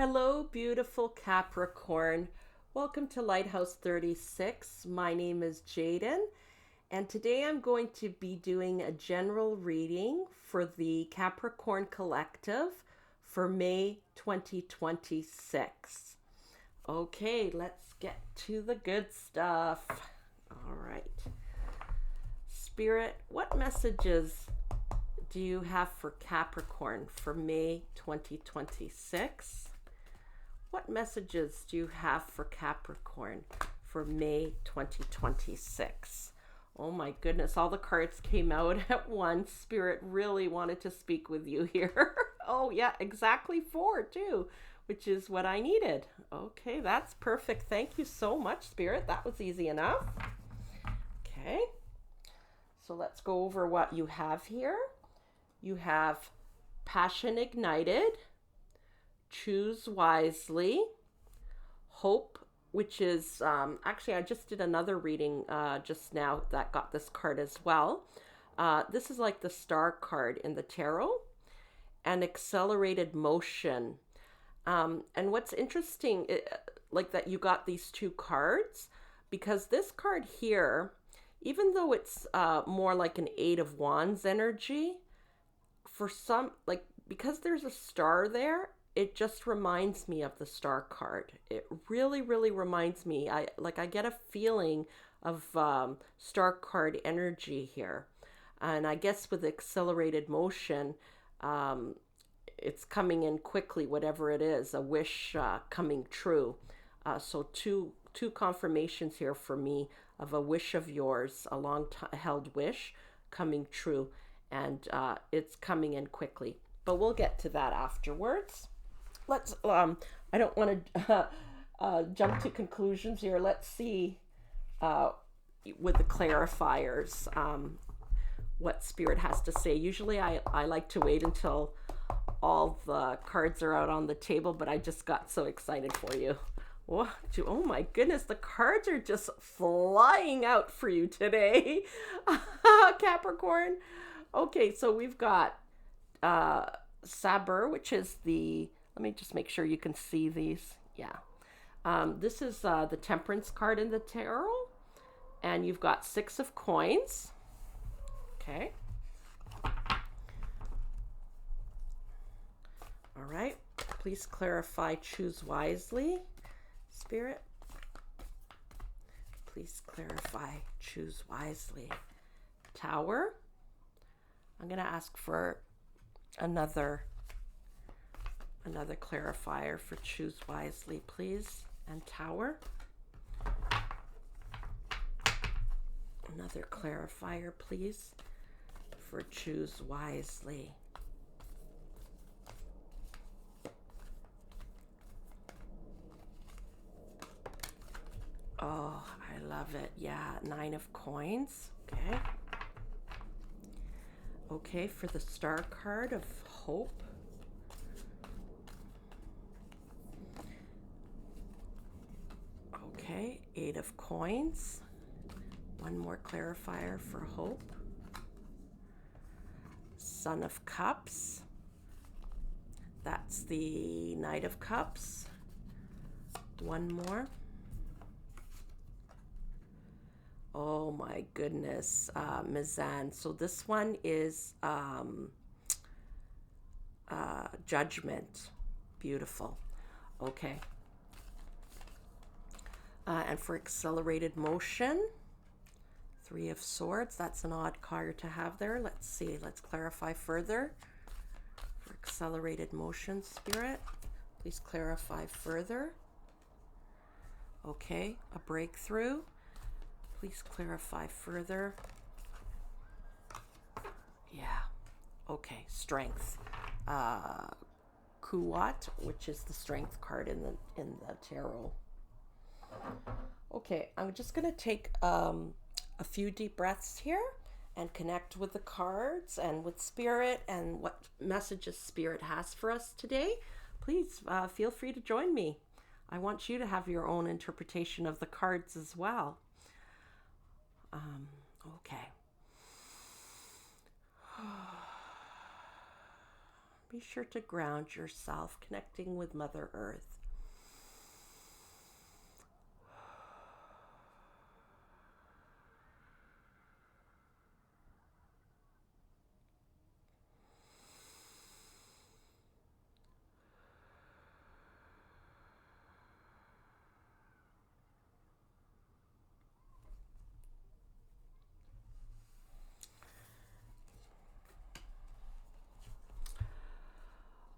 Hello, beautiful Capricorn. Welcome to Lighthouse 36. My name is Jaden, and today I'm going to be doing a general reading for the Capricorn Collective for May 2026. Okay, let's get to the good stuff. All right. Spirit, what messages do you have for Capricorn for May 2026? What messages do you have for Capricorn for May 2026? Oh my goodness, all the cards came out at once. Spirit really wanted to speak with you here. Oh yeah, exactly 4 too, which is what I needed. Okay, that's perfect. Thank you so much, Spirit. That was easy enough. Okay, so let's go over what you have here. You have passion ignited, choose wisely, hope, which is actually I just did another reading just now that got this card as well. This is like the star card in the tarot, and accelerated motion. And what's interesting, like that you got these 2 cards, because this card here, even though it's more like an 8 of Wands energy, for some, like, because there's a star there, it just reminds me of the star card. It really, really reminds me. I get a feeling of star card energy here. And I guess with accelerated motion, it's coming in quickly, whatever it is, a wish coming true. So two confirmations here for me of a wish of yours, a long held wish coming true. And it's coming in quickly. But we'll get to that afterwards. Let's, I don't want to jump to conclusions here. Let's see with the clarifiers what Spirit has to say. Usually I like to wait until all the cards are out on the table, but I just got so excited for you. Oh my goodness, the cards are just flying out for you today, Capricorn. Okay, so we've got Saber, which is let me just make sure you can see these. Yeah. This is the Temperance card in the tarot. And you've got 6 of coins. Okay. All right. Please clarify, choose wisely, Spirit. Please clarify, choose wisely. Tower. I'm going to ask for another clarifier for choose wisely, please. And Tower. Another clarifier, please, for choose wisely. Oh, I love it. Yeah, 9 of coins. Okay. Okay, for the star card of hope. Okay, 8 of coins. One more clarifier for hope. Son of Cups. That's the Knight of Cups. One more. Oh my goodness, Mizan. So this one is Judgment. Beautiful. Okay. And for accelerated motion, 3 of Swords. That's an odd card to have there. Let's see. Let's clarify further. For accelerated motion, Spirit, please clarify further. Okay. A breakthrough. Please clarify further. Yeah. Okay. Strength. Kuwat, which is the strength card in the tarot. Okay, I'm just going to take a few deep breaths here and connect with the cards and with Spirit and what messages Spirit has for us today. Please feel free to join me. I want you to have your own interpretation of the cards as well. Okay. Be sure to ground yourself, connecting with Mother Earth.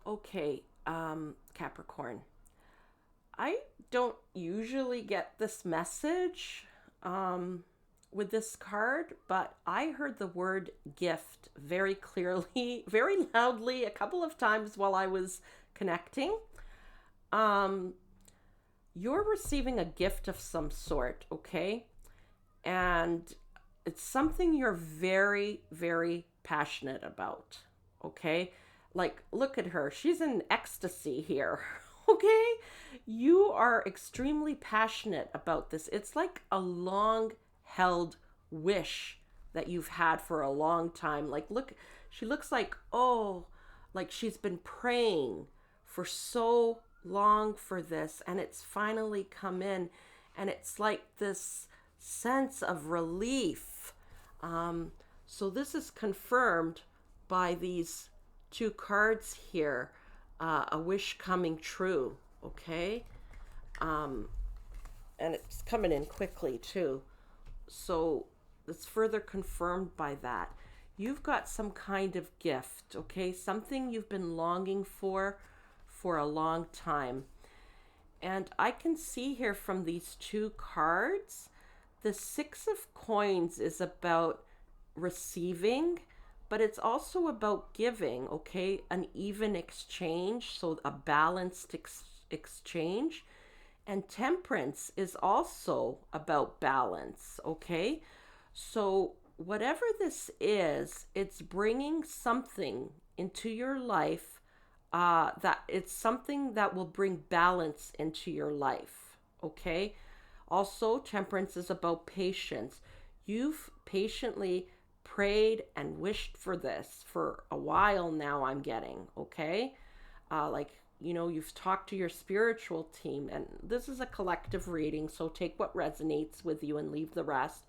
Okay, Capricorn. I don't usually get this message with this card, but I heard the word gift very clearly, very loudly, a couple of times while I was connecting. Um, you're receiving a gift of some sort, okay? And it's something you're very, very passionate about, okay? Like, look at her. She's in ecstasy here, okay? You are extremely passionate about this. It's like a long held wish that you've had for a long time. Like, look, she looks like, oh, like she's been praying for so long for this, and it's finally come in, and it's like this sense of relief. So this is confirmed by these two cards here, a wish coming true, okay? And it's coming in quickly too. So it's further confirmed by that. You've got some kind of gift, okay? Something you've been longing for a long time. And I can see here from these two cards, the Six of Coins is about receiving, but it's also about giving, okay? An even exchange, so a balanced exchange. And Temperance is also about balance, okay? So whatever this is, it's bringing something into your life, that it's something that will bring balance into your life, okay? Also, Temperance is about patience. You've patiently prayed and wished for this for a while now, I'm getting, okay? You've talked to your spiritual team, and this is a collective reading, so take what resonates with you and leave the rest.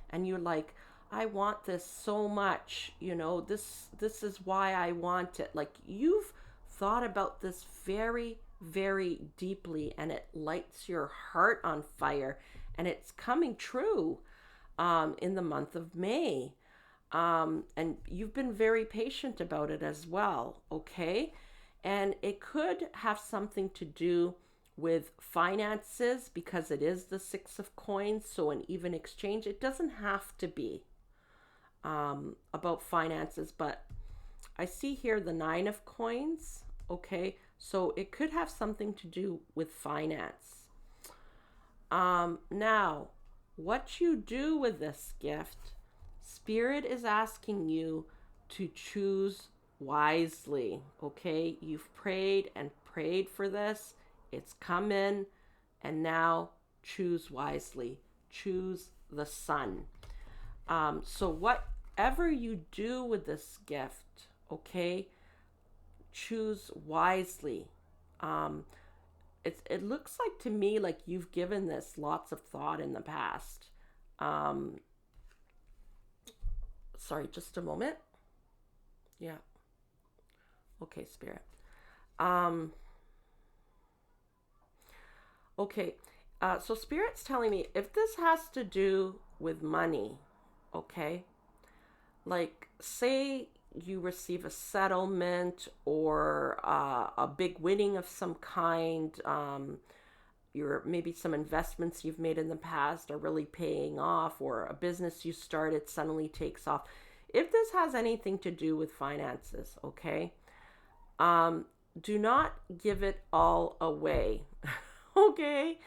And you're like, I want this so much, this is why I want it. Like, you've thought about this very, very deeply, and it lights your heart on fire, and it's coming true in the month of May. And you've been very patient about it as well, okay? And it could have something to do with finances, because it is the Six of Coins, so an even exchange. It doesn't have to be about finances, but I see here the Nine of Coins, okay? So it could have something to do with finance. Now, what you do with this gift, Spirit is asking you to choose wisely, okay? You've prayed and prayed for this. It's come in, and now choose wisely. Choose the Sun. So whatever you do with this gift, okay, choose wisely. It looks like to me like you've given this lots of thought in the past. Sorry, just a moment. Yeah. Okay, Spirit. Okay. So Spirit's telling me if this has to do with money, okay, like say you receive a settlement or a big winning of some kind, maybe some investments you've made in the past are really paying off, or a business you started suddenly takes off. If this has anything to do with finances, okay, do not give it all away. Okay.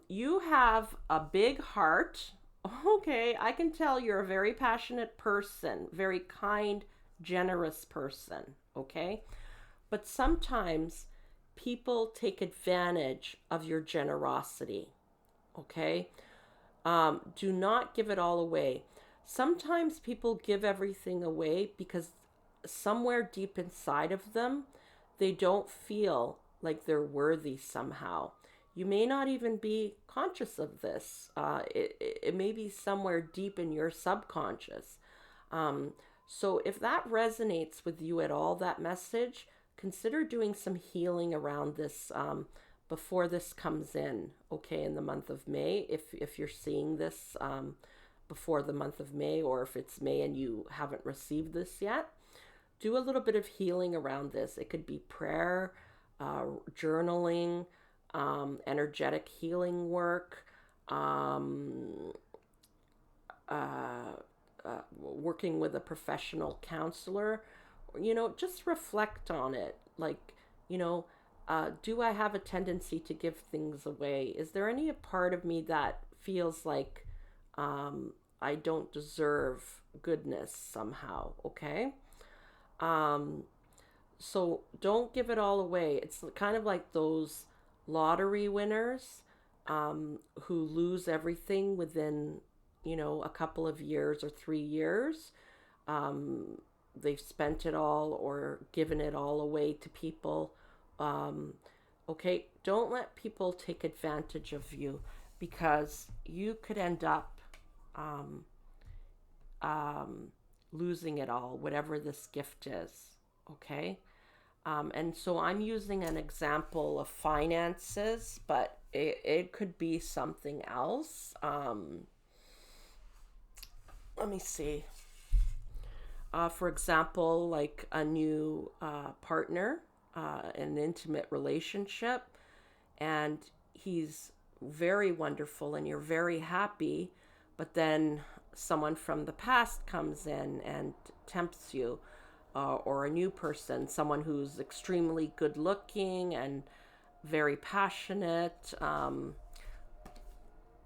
You have a big heart. Okay, I can tell you're a very passionate person, very kind, generous person, okay? But sometimes people take advantage of your generosity, okay? Do not give it all away. Sometimes people give everything away because somewhere deep inside of them, they don't feel like they're worthy somehow. You may not even be conscious of this. It may be somewhere deep in your subconscious. Um, so if that resonates with you at all, that message, consider doing some healing around this before this comes in, okay, in the month of May. If you're seeing this before the month of May, or if it's May and you haven't received this yet, do a little bit of healing around this. It could be prayer, journaling, energetic healing work, um, uh, working with a professional counselor. Just reflect on it. Like, you know, do I have a tendency to give things away? Is there any part of me that feels like I don't deserve goodness somehow? Okay. Um, so don't give it all away. It's kind of like those lottery winners who lose everything within, a couple of years or 3 years. Um, they've spent it all or given it all away to people. Um, okay, don't let people take advantage of you, because you could end up um, um, losing it all, whatever this gift is. Okay. And so I'm using an example of finances, but it could be something else. Let me see. For example, like a new partner, an intimate relationship, and he's very wonderful and you're very happy, but then someone from the past comes in and tempts you, or a new person, someone who's extremely good looking and very passionate.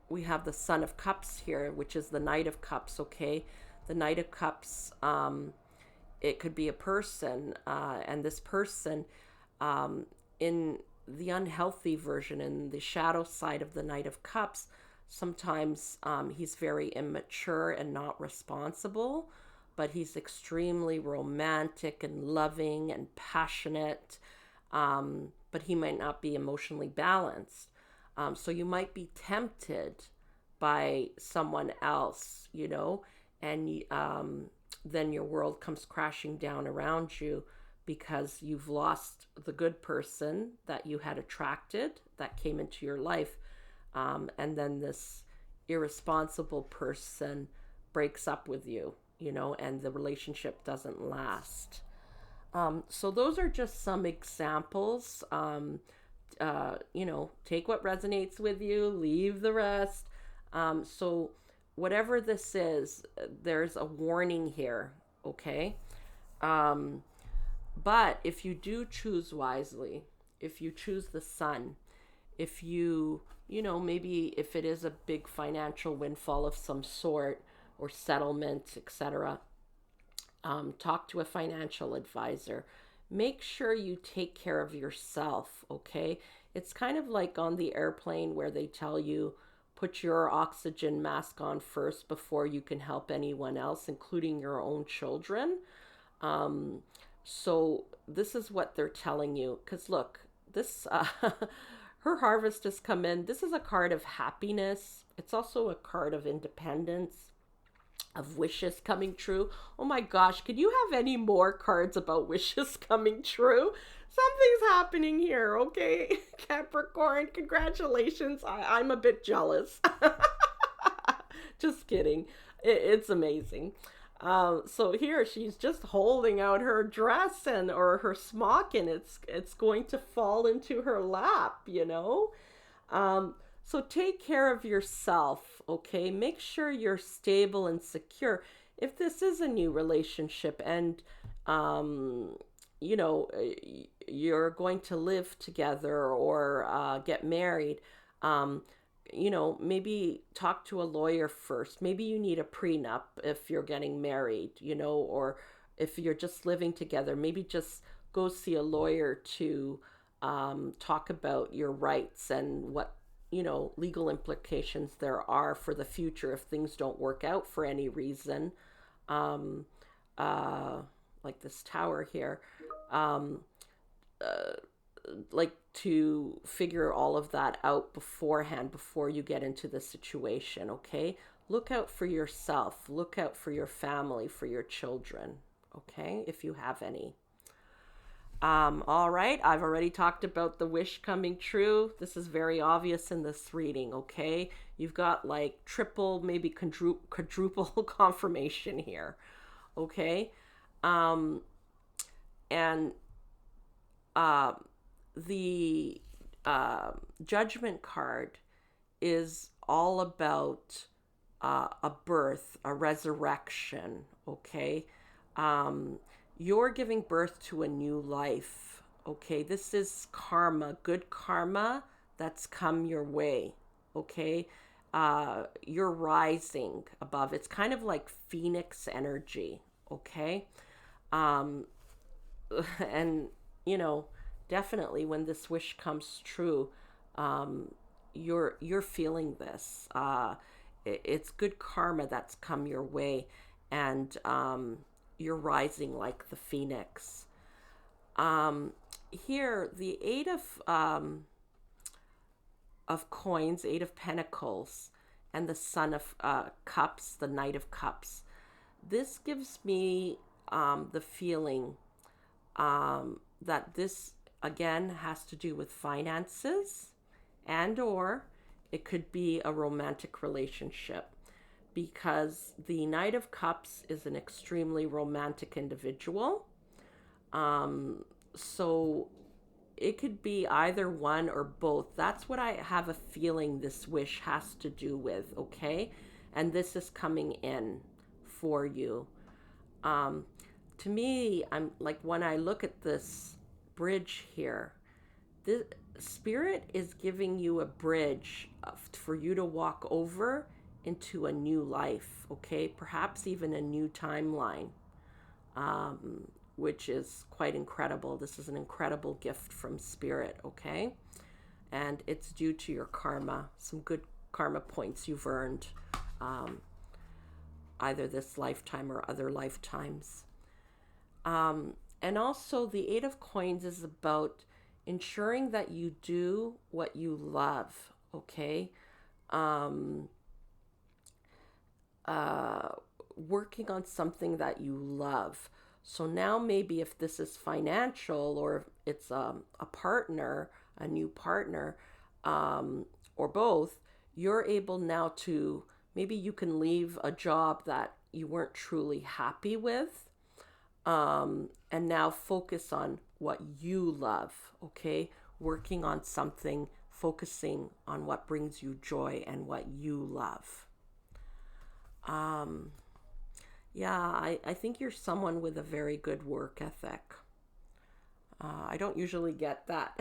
We have the Son of Cups here, which is the Knight of Cups, okay? The Knight of Cups, it could be a person, and this person, in the unhealthy version, in the shadow side of the Knight of Cups, sometimes he's very immature and not responsible, but he's extremely romantic and loving and passionate, but he might not be emotionally balanced. So you might be tempted by someone else, and then your world comes crashing down around you because you've lost the good person that you had attracted, that came into your life. And then this irresponsible person breaks up with you, and the relationship doesn't last. So those are just some examples. Take what resonates with you, leave the rest. So whatever this is, there's a warning here, okay? But if you do choose wisely, if you choose the sun, if maybe if it is a big financial windfall of some sort or settlement, etc., talk to a financial advisor. Make sure you take care of yourself, okay? It's kind of like on the airplane where they tell you put your oxygen mask on first before you can help anyone else, including your own children. So this is what they're telling you. Because look, this her harvest has come in. This is a card of happiness. It's also a card of independence, of wishes coming true. Oh my gosh, could you have any more cards about wishes coming true? Something's happening here, okay? Capricorn, congratulations. I'm a bit jealous. Just kidding. It's amazing. So here she's just holding out her dress or her smock, and it's going to fall into her lap, So take care of yourself, okay? Make sure you're stable and secure. If this is a new relationship and, you're going to live together or get married, maybe talk to a lawyer first. Maybe you need a prenup if you're getting married, or if you're just living together, maybe just go see a lawyer to talk about your rights and what legal implications there are for the future if things don't work out for any reason. Um, uh, like this tower here, um, like to figure all of that out beforehand before you get into the situation, okay? Look out for yourself, look out for your family, for your children, okay? If you have any. All right, I've already talked about the wish coming true. This is very obvious in this reading, okay? You've got like triple, maybe quadruple confirmation here, okay? Um, and uh, the judgment card is all about a birth, a resurrection, okay? You're giving birth to a new life, okay? This is karma, good karma that's come your way, okay? You're rising above. It's kind of like phoenix energy, okay? Um, and, you know, definitely when this wish comes true, you're feeling this. It's good karma that's come your way, and you're rising like the phoenix. Here, the eight of coins, eight of pentacles, and the son of cups, the knight of cups. This gives me the feeling that this again has to do with finances, and or it could be a romantic relationship, because the Knight of Cups is an extremely romantic individual. So it could be either one or both. That's what I have a feeling this wish has to do with, okay? And this is coming in for you. To me, I'm like, when I look at this bridge here, the spirit is giving you a bridge for you to walk over into a new life, okay? Perhaps even a new timeline, which is quite incredible. This is an incredible gift from spirit, okay? And it's due to your karma, some good karma points you've earned, either this lifetime or other lifetimes. And also the Eight of Coins is about ensuring that you do what you love, okay? Working on something that you love. So now maybe if this is financial, or if it's a partner, a new partner, or both, you're able now to, maybe you can leave a job that you weren't truly happy with, and now focus on what you love, okay? Working on something, focusing on what brings you joy and what you love. Yeah, I think you're someone with a very good work ethic. I don't usually get that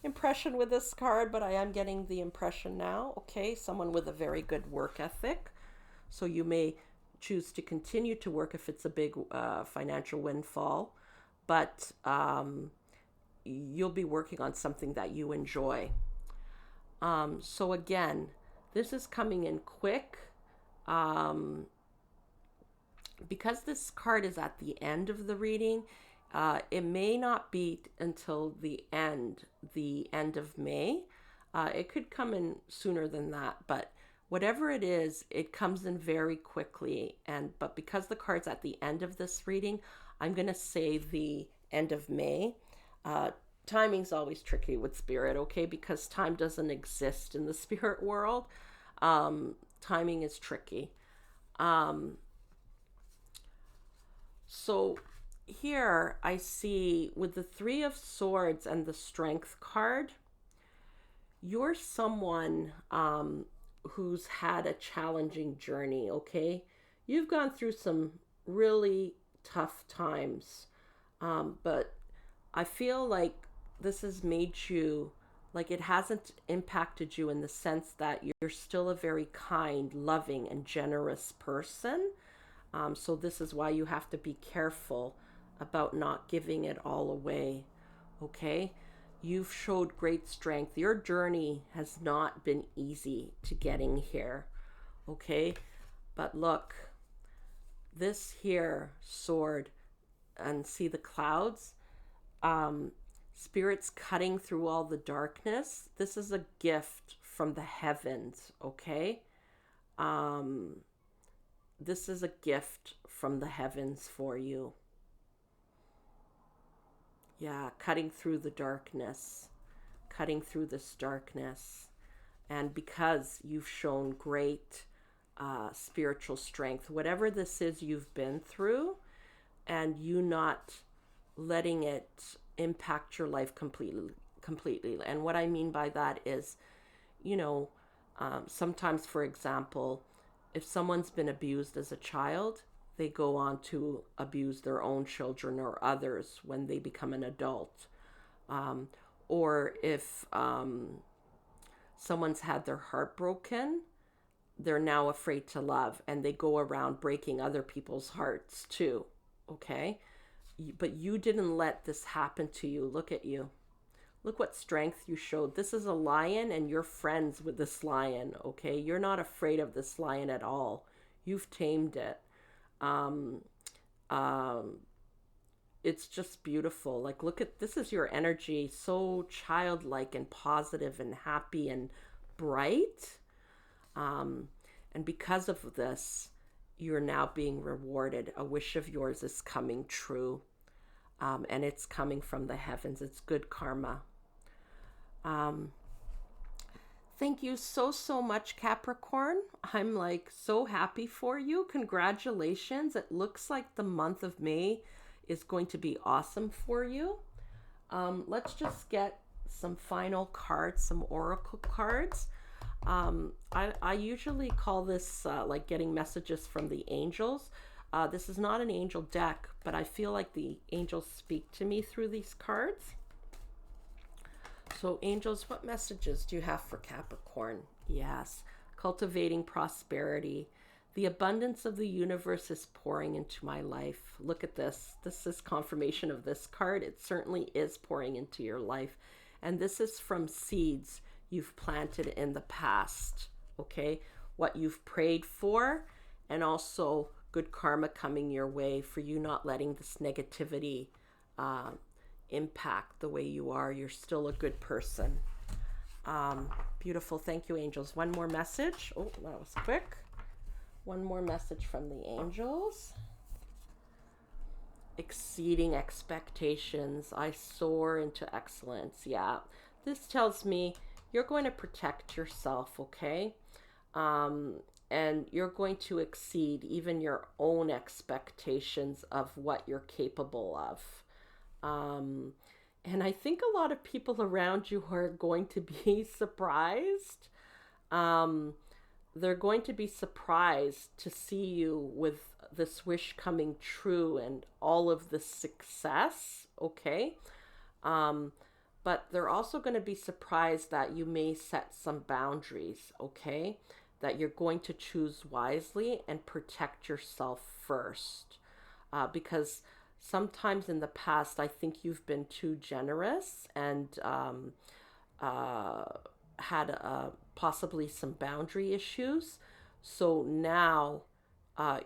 impression with this card, but I am getting the impression now, okay? Someone with a very good work ethic. So you may choose to continue to work if it's a big financial windfall, but you'll be working on something that you enjoy. So again, this is coming in quick. Because this card is at the end of the reading, it may not be until the end of May. It could come in sooner than that, but whatever it is, it comes in very quickly. But because the card's at the end of this reading, I'm going to say the end of May. Timing's always tricky with spirit, okay? Because time doesn't exist in the spirit world. Timing is tricky. So here I see with the Three of Swords and the Strength card, you're someone who's had a challenging journey, okay? You've gone through some really tough times, but I feel like this has made you, like, it hasn't impacted you in the sense that you're still a very kind, loving, and generous person. So this is why you have to be careful about not giving it all away, okay? You've showed great strength. Your journey has not been easy to getting here, okay? But look, this here sword and see the clouds. Spirits cutting through all the darkness. This is a gift from the heavens, okay? This is a gift from the heavens for you. Yeah, cutting through the darkness, cutting through this darkness. And because you've shown great spiritual strength, whatever this is you've been through, and you not letting it impact your life completely. And what I mean by that is, sometimes, for example, if someone's been abused as a child, they go on to abuse their own children or others when they become an adult. Or if someone's had their heart broken, they're now afraid to love, and they go around breaking other people's hearts too, okay? But you didn't let this happen to you. Look at you. Look what strength you showed. This is a lion, and you're friends with this lion, okay? You're not afraid of this lion at all. You've tamed it. It's just beautiful. Like, look at, this is your energy, so childlike and positive and happy and bright. And because of this, you're now being rewarded. A wish of yours is coming true. And it's coming from the heavens. It's good karma. Thank you so much, Capricorn. I'm like so happy for you. Congratulations. It looks like the month of May is going to be awesome for you. Let's just get some final cards, some oracle cards. I usually call this like getting messages from the angels. This is not an angel deck, but I feel like the angels speak to me through these cards. So angels, what messages do you have for Capricorn? Yes, cultivating prosperity. The abundance of the universe is pouring into my life. Look at this. This is confirmation of this card. It certainly is pouring into your life. And this is from seeds you've planted in the past, okay? What you've prayed for, and also good karma coming your way for you not letting this negativity impact the way you are. You're still a good person. Beautiful. Thank you, angels. One more message. Oh, that was quick. One more message from the angels. Exceeding expectations. I soar into excellence. Yeah. This tells me you're going to protect yourself, okay? And you're going to exceed even your own expectations of what you're capable of. And I think a lot of people around you are going to be surprised. They're going to be surprised to see you with this wish coming true and all of the success, okay? But they're also going to be surprised that you may set some boundaries, okay? That you're going to choose wisely and protect yourself first. Because sometimes in the past, I think you've been too generous and had possibly some boundary issues. So now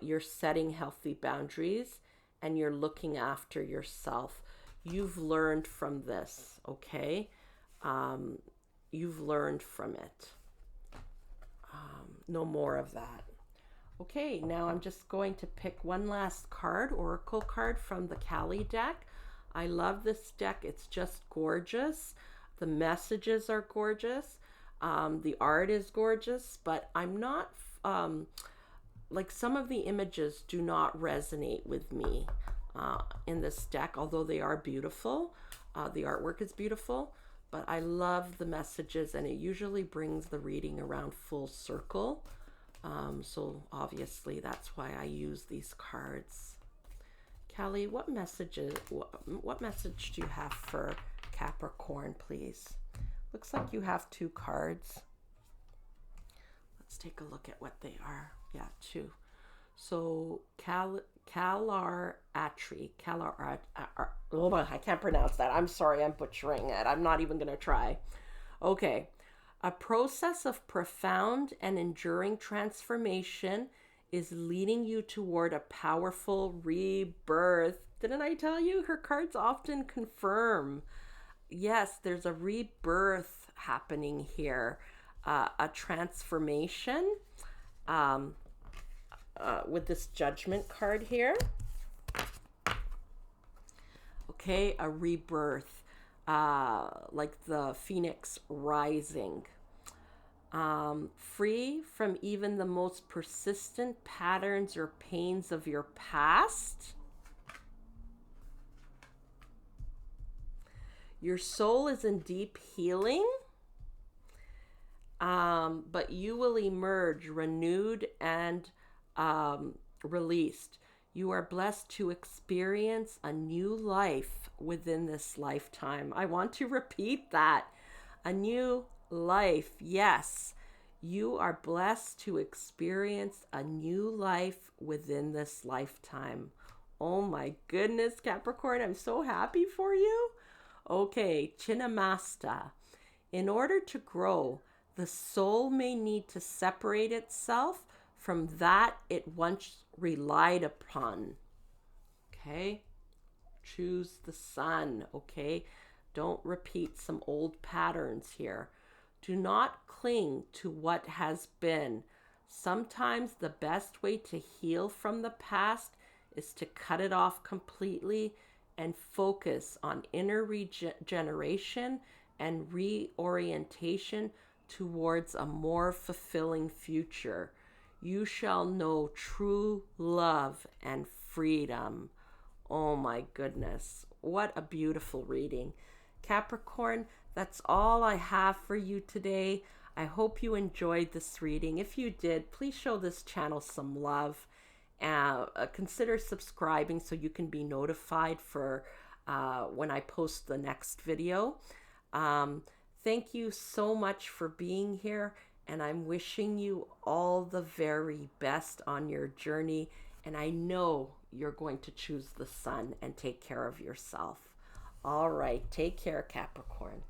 you're setting healthy boundaries and you're looking after yourself. You've learned from this, okay? You've learned from it. No more of that. Okay, now I'm just going to pick one last card, oracle card from the Kali deck. I love this deck. It's just gorgeous. The messages are gorgeous. The art is gorgeous, but I'm not, like some of the images do not resonate with me in this deck, although they are beautiful. The artwork is beautiful, but I love the messages, and it usually brings the reading around full circle. So obviously that's why I use these cards. Kali, what message do you have for Capricorn, please? Looks like you have 2 cards. Let's take a look at what they are. Yeah, 2. So Kalaratri. I can't pronounce that. I'm sorry, I'm butchering it. I'm not even going to try. Okay. A process of profound and enduring transformation is leading you toward a powerful rebirth Didn't I tell you? Her cards often confirm. Yes, there's a rebirth happening here, a transformation with this Judgment card here. Okay, a rebirth, like the phoenix rising. Free from even the most persistent patterns or pains of your past. Your soul is in deep healing, but you will emerge renewed and released. You are blessed to experience a new life within this lifetime. I want to repeat that. A new life. Yes, you are blessed to experience a new life within this lifetime. Oh my goodness, Capricorn, I'm so happy for you. Okay, Chinnamasta. In order to grow, the soul may need to separate itself from that it once relied upon. Okay, choose the sun. Okay, don't repeat some old patterns here. Do not cling to what has been. Sometimes the best way to heal from the past is to cut it off completely and focus on inner regeneration and reorientation towards a more fulfilling future. You shall know true love and freedom. Oh my goodness, what a beautiful reading. Capricorn, that's all I have for you today. I hope you enjoyed this reading. If you did, please show this channel some love. Consider subscribing so you can be notified for when I post the next video. Thank you so much for being here, and I'm wishing you all the very best on your journey, and I know you're going to choose the sun and take care of yourself. All right, take care, Capricorn.